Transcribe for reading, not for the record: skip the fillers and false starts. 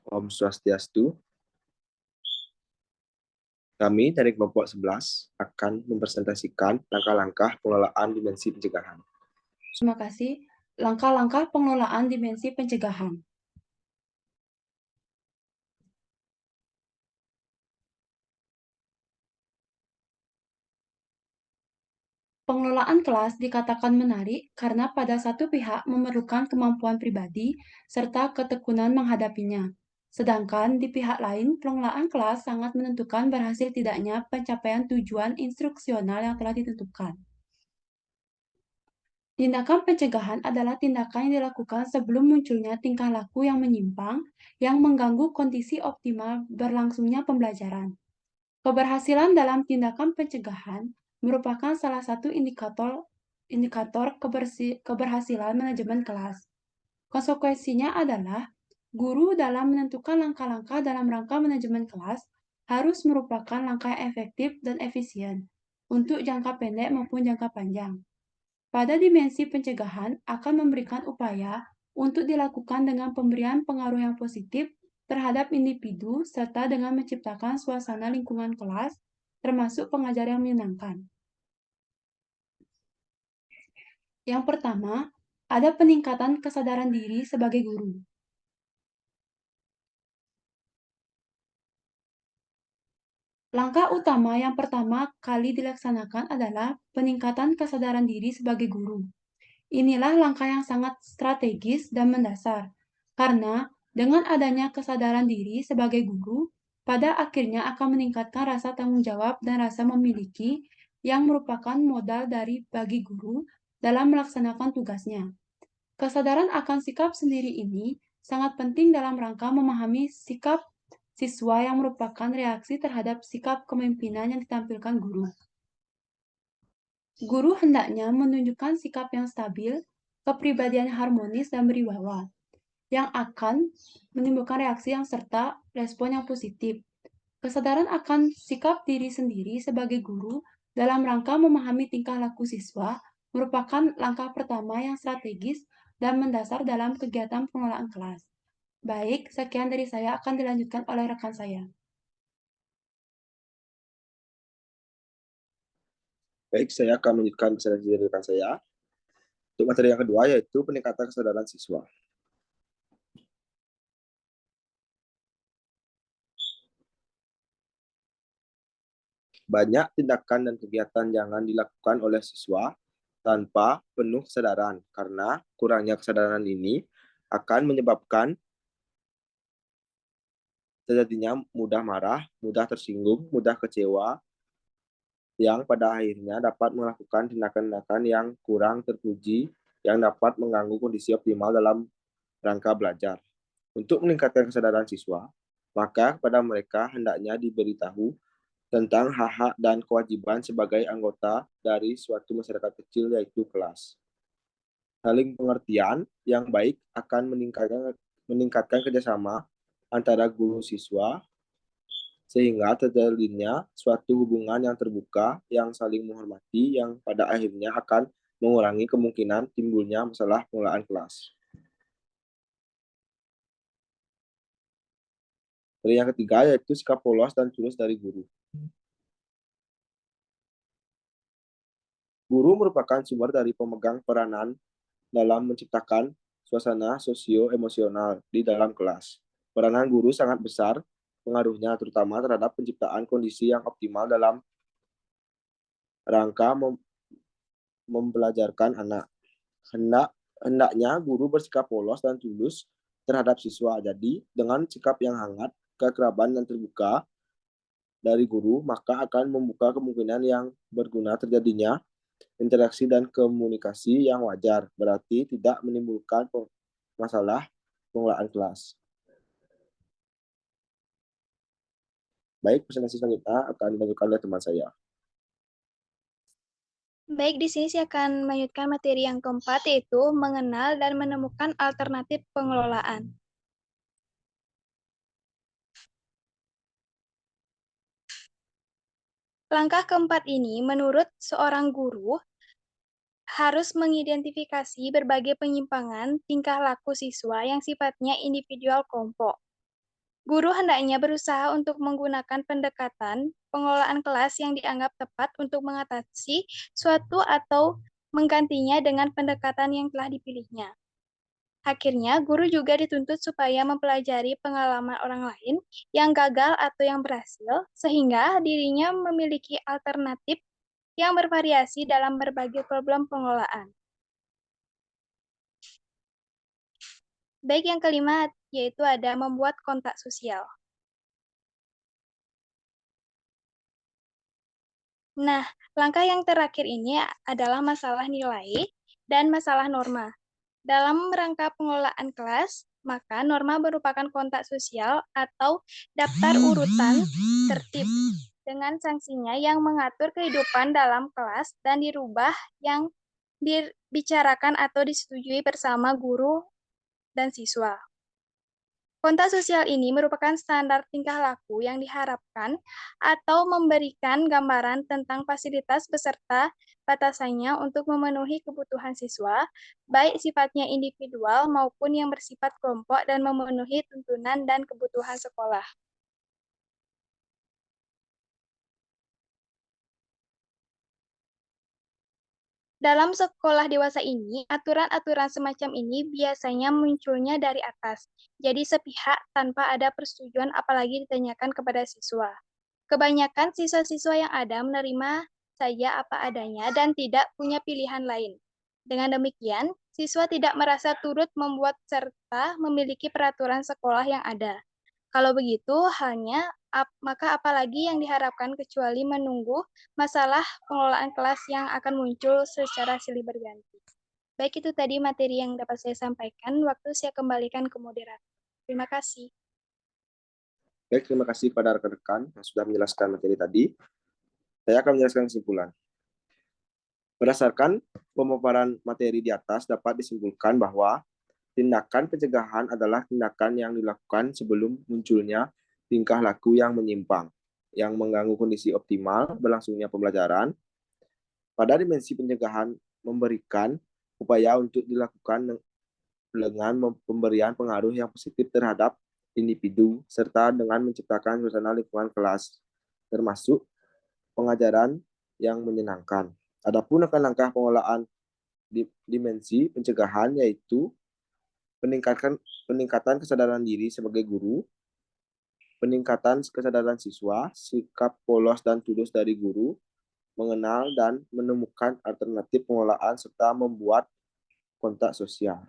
Om Swastiastu. Kami dari kelompok 11 akan mempresentasikan langkah-langkah pengelolaan dimensi pencegahan. Terima kasih. Langkah-langkah pengelolaan dimensi pencegahan. Pengelolaan kelas dikatakan menarik karena pada satu pihak memerlukan kemampuan pribadi serta ketekunan menghadapinya. Sedangkan di pihak lain, pengelolaan kelas sangat menentukan berhasil tidaknya pencapaian tujuan instruksional yang telah ditentukan. Tindakan pencegahan adalah tindakan yang dilakukan sebelum munculnya tingkah laku yang menyimpang, yang mengganggu kondisi optimal berlangsungnya pembelajaran. Keberhasilan dalam tindakan pencegahan merupakan salah satu indikator keberhasilan manajemen kelas. Konsekuensinya adalah guru dalam menentukan langkah-langkah dalam rangka manajemen kelas harus merupakan langkah yang efektif dan efisien untuk jangka pendek maupun jangka panjang. Pada dimensi pencegahan akan memberikan upaya untuk dilakukan dengan pemberian pengaruh yang positif terhadap individu serta dengan menciptakan suasana lingkungan kelas termasuk pengajar yang menyenangkan. Yang pertama, ada peningkatan kesadaran diri sebagai guru. Langkah utama yang pertama kali dilaksanakan adalah peningkatan kesadaran diri sebagai guru. Inilah langkah yang sangat strategis dan mendasar, karena dengan adanya kesadaran diri sebagai guru, pada akhirnya akan meningkatkan rasa tanggung jawab dan rasa memiliki yang merupakan modal dari bagi guru dalam melaksanakan tugasnya. Kesadaran akan sikap sendiri ini sangat penting dalam rangka memahami sikap siswa yang merupakan reaksi terhadap sikap kepemimpinan yang ditampilkan guru. Guru hendaknya menunjukkan sikap yang stabil, kepribadian harmonis dan berwibawa, yang akan menimbulkan reaksi yang serta respon yang positif. Kesadaran akan sikap diri sendiri sebagai guru dalam rangka memahami tingkah laku siswa merupakan langkah pertama yang strategis dan mendasar dalam kegiatan pengelolaan kelas. Baik, sekian dari saya akan dilanjutkan oleh rekan saya. Baik, saya akan melanjutkan presentasi dari rekan saya. Untuk materi yang kedua yaitu peningkatan kesadaran siswa. Banyak tindakan dan kegiatan jangan dilakukan oleh siswa tanpa penuh kesadaran, karena kurangnya kesadaran ini akan menyebabkan terjadinya mudah marah, mudah tersinggung, mudah kecewa, yang pada akhirnya dapat melakukan tindakan-tindakan yang kurang terpuji yang dapat mengganggu kondisi optimal dalam rangka belajar. Untuk meningkatkan kesadaran siswa, maka kepada mereka hendaknya diberitahu tentang hak-hak dan kewajiban sebagai anggota dari suatu masyarakat kecil yaitu kelas. Saling pengertian yang baik akan meningkatkan kerjasama antara guru siswa sehingga terjalinnya suatu hubungan yang terbuka, yang saling menghormati, yang pada akhirnya akan mengurangi kemungkinan timbulnya masalah pengelolaan kelas. Dari yang ketiga yaitu sikap polos dan tulus dari guru. Guru merupakan sumber dari pemegang peranan dalam menciptakan suasana sosio-emosional di dalam kelas. Peranan guru sangat besar pengaruhnya terutama terhadap penciptaan kondisi yang optimal dalam rangka mempelajarkan anak. Hendaknya guru bersikap polos dan tulus terhadap siswa. Jadi, dengan sikap yang hangat, keakraban dan terbuka dari guru, maka akan membuka kemungkinan yang berguna terjadinya interaksi dan komunikasi yang wajar, berarti tidak menimbulkan masalah pengelolaan kelas. Baik, presentasi selanjutnya akan dilanjutkan oleh teman saya. Baik, di sini saya akan melanjutkan materi yang keempat, yaitu mengenal dan menemukan alternatif pengelolaan. Langkah keempat ini, menurut seorang guru, harus mengidentifikasi berbagai penyimpangan tingkah laku siswa yang sifatnya individual kelompok. Guru hendaknya berusaha untuk menggunakan pendekatan pengelolaan kelas yang dianggap tepat untuk mengatasi suatu atau menggantinya dengan pendekatan yang telah dipilihnya. Akhirnya, guru juga dituntut supaya mempelajari pengalaman orang lain yang gagal atau yang berhasil, sehingga dirinya memiliki alternatif yang bervariasi dalam berbagai problem pengelolaan. Baik, yang kelima yaitu ada membuat kontak sosial. Nah, langkah yang terakhir ini adalah masalah nilai dan masalah norma. Dalam rangka pengelolaan kelas, maka norma merupakan kontak sosial atau daftar urutan tertib dengan sanksinya yang mengatur kehidupan dalam kelas dan dirubah yang dibicarakan atau disetujui bersama guru dan siswa. Kontak sosial ini merupakan standar tingkah laku yang diharapkan atau memberikan gambaran tentang fasilitas beserta batasannya untuk memenuhi kebutuhan siswa, baik sifatnya individual maupun yang bersifat kelompok dan memenuhi tuntunan dan kebutuhan sekolah. Dalam sekolah dewasa ini, aturan-aturan semacam ini biasanya munculnya dari atas, jadi sepihak tanpa ada persetujuan apalagi ditanyakan kepada siswa. Kebanyakan siswa-siswa yang ada menerima saja apa adanya dan tidak punya pilihan lain. Dengan demikian, siswa tidak merasa turut membuat serta memiliki peraturan sekolah yang ada. Kalau begitu, maka apalagi yang diharapkan kecuali menunggu masalah pengelolaan kelas yang akan muncul secara silih berganti. Baik, itu tadi materi yang dapat saya sampaikan. Waktu saya kembalikan ke moderator. Terima kasih. Baik, terima kasih pada rekan-rekan yang sudah menjelaskan materi tadi. Saya akan menjelaskan kesimpulan. Berdasarkan pemaparan materi di atas dapat disimpulkan bahwa tindakan pencegahan adalah tindakan yang dilakukan sebelum munculnya tingkah laku yang menyimpang, yang mengganggu kondisi optimal berlangsungnya pembelajaran. Pada dimensi pencegahan memberikan upaya untuk dilakukan dengan pemberian pengaruh yang positif terhadap individu, serta dengan menciptakan suasana lingkungan kelas, termasuk pengajaran yang menyenangkan. Adapun langkah-langkah pengelolaan dimensi pencegahan yaitu peningkatan kesadaran diri sebagai guru, peningkatan kesadaran siswa, sikap polos dan tulus dari guru, mengenal dan menemukan alternatif pengelolaan serta membuat kontak sosial.